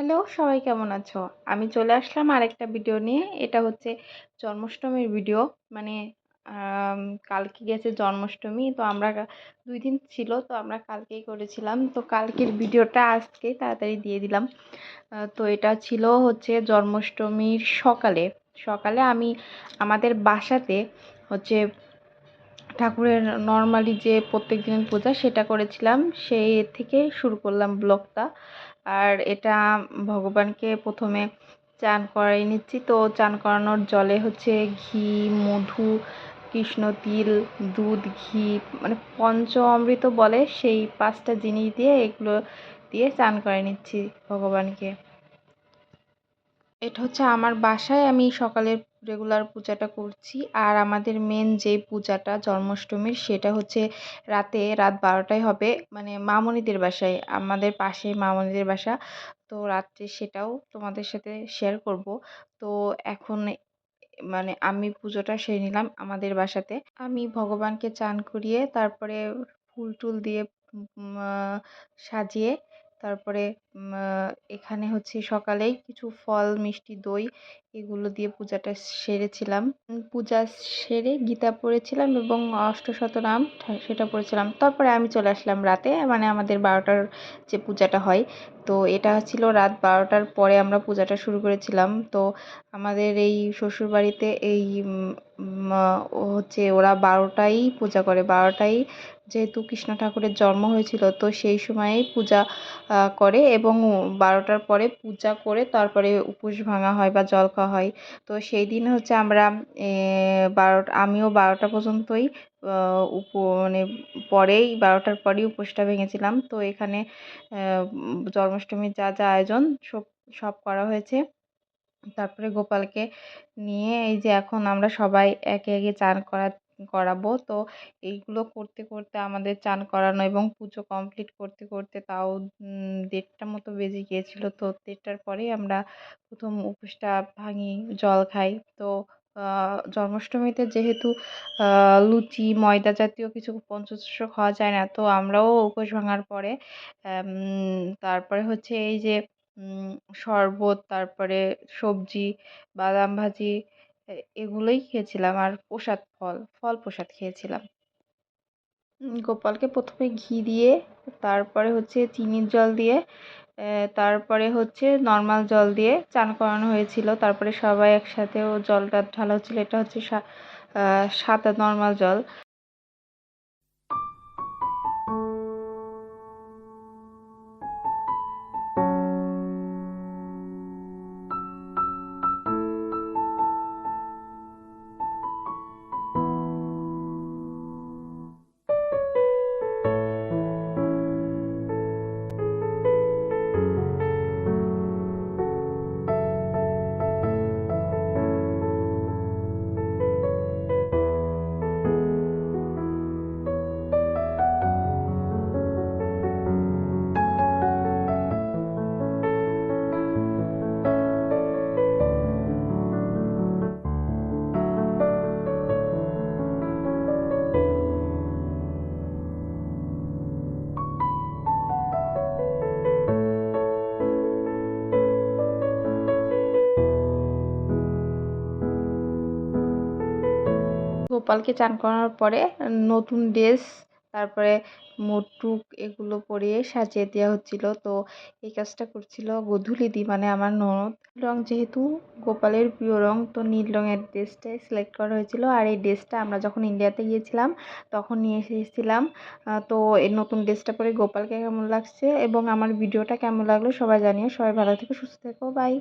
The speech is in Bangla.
হ্যালো, সবাই কেমন আছো? আমি চলে আসলাম আরেকটা ভিডিও নিয়ে। এটা হচ্ছে জন্মাষ্টমীর ভিডিও। মানে আম কালকে গেছে জন্মাষ্টমী। তো আমরা ২ দিন ছিল। তো আমরা কালকেই করেছিলাম। তো কালকের ভিডিওটা আজকেই তাড়াতাড়ি দিয়ে দিলাম। তো এটা ছিল হচ্ছে জন্মাষ্টমীর সকালে। সকালে আমি আমাদের বাসাতে হচ্ছে ঠাকুরের নর্মালি যে প্রত্যেক দিনের পূজা সেটা করেছিলাম। সেই থেকে শুরু করলাম ব্লগটা। আর এটা ভগবানকে প্রথমে চান করাই নিচ্ছি। তো চান করানোর জলে হচ্ছে ঘি, মধু, কৃষ্ণ তিল, দুধ, ঘি, মানে পঞ্চ অমৃত বলে সেই 5টা জিনিস দিয়ে এগুলো দিয়ে চান করাই নিচ্ছি ভগবানকে। এটা হচ্ছে আমার বাসায় আমি সকালের রেগুলার পূজাটা করছি। আর আমাদের মেন যে পূজাটা জন্মাষ্টমীর সেটা হচ্ছে রাত 12টায় হবে, মানে মামনিদের বাসায়, আমাদের পাশে মামনিদের বাসা। তো রাত্রে সেটাও তোমাদের সাথে শেয়ার করব। তো এখন মানে আমি পুজোটা সেরে নিলাম আমাদের বাসাতে। আমি ভগবানকে চান করিয়ে তারপরে ফুল টুল দিয়ে সাজিয়ে তারপরে এখানে হচ্ছে সকালেই কিছু ফল, মিষ্টি, দই এগুলো দিয়ে পূজাটা সেরেছিলাম। পূজা সেরে গীতা পড়েছিলাম এবং অষ্টশতনাম সেটা পড়েছিলাম। তারপরে আমি চলে আসলাম রাতে, মানে আমাদের 12টার যে পূজাটা হয়। তো এটা ছিল রাত 12টার পরে আমরা পূজাটা শুরু করেছিলাম। তো আমাদের এই শ্বশুরবাড়িতে এই ও হচ্ছে ওরা 12টাই পূজা করে। 12টাই যেহেতু কৃষ্ণ ঠাকুরের জন্ম হয়েছিল তো সেই সময়েই পূজা করে এবং 12টার পরে পূজা করে তারপরে উপোস ভাঙা হয় বা জল খাওয়া হয়। তো সেই দিন হচ্ছে আমরা আমিও 12টা পর্যন্তই মানে পরেই 12টার পরেই উপোসটা ভেঙেছিলাম। তো এখানে জন্মাষ্টমীর যা যা আয়োজন সব সব করা হয়েছে। তারপরে গোপালকে নিয়ে এই যে এখন আমরা সবাই একে একে চান করাবো। তো এইগুলো করতে করতে আমাদের চান করানো এবং পুজো কমপ্লিট করতে করতে তাও 1:30টা মতো বেজে গিয়েছিল। তো 1:30টার পরেই আমরা প্রথম উপোসটা ভাঙি, জল খাই। তো জন্মাষ্টমীতে যেহেতু লুচি, ময়দা জাতীয় কিছু পঞ্চশস্য খাওয়া যায় না, তো আমরাও উপোস ভাঙার পরে তারপরে হচ্ছে এই যে শরবত, তারপরে সবজি, বাদাম ভাজি এগুলোই খেয়েছিলাম। আর ফল প্রসাদ খেয়েছিলাম। গোপালকে প্রথমে ঘি দিয়ে, তারপরে হচ্ছে চিনির জল দিয়ে, তারপরে হচ্ছে নর্মাল জল দিয়ে চান করানো হয়েছিল। তারপরে সবাই একসাথেও জলটা ঢালা হচ্ছিল। এটা হচ্ছে সাদা নর্মাল জল। গোপালকে চান করানোর পরে নতুন ড্রেস, তারপরে মুট্টুক এগুলো পরিয়ে সাজিয়ে দেওয়া হচ্ছিল। তো এই কাজটা করছিল গোধূলিদি, মানে আমার ননদ। রং যেহেতু গোপালের প্রিয় রং, তো নীল রঙের ড্রেসটাই সিলেক্ট করা হয়েছিল। আর এই ড্রেসটা আমরা যখন ইন্ডিয়াতে গিয়েছিলাম তখন নিয়ে এসেছিলাম। তো এই নতুন ড্রেসটা পরে গোপালকে কেমন লাগছে এবং আমার ভিডিওটা কেমন লাগলো সবাই জানিও। সবাই ভালো থেকো, সুস্থ থেকো, বাই।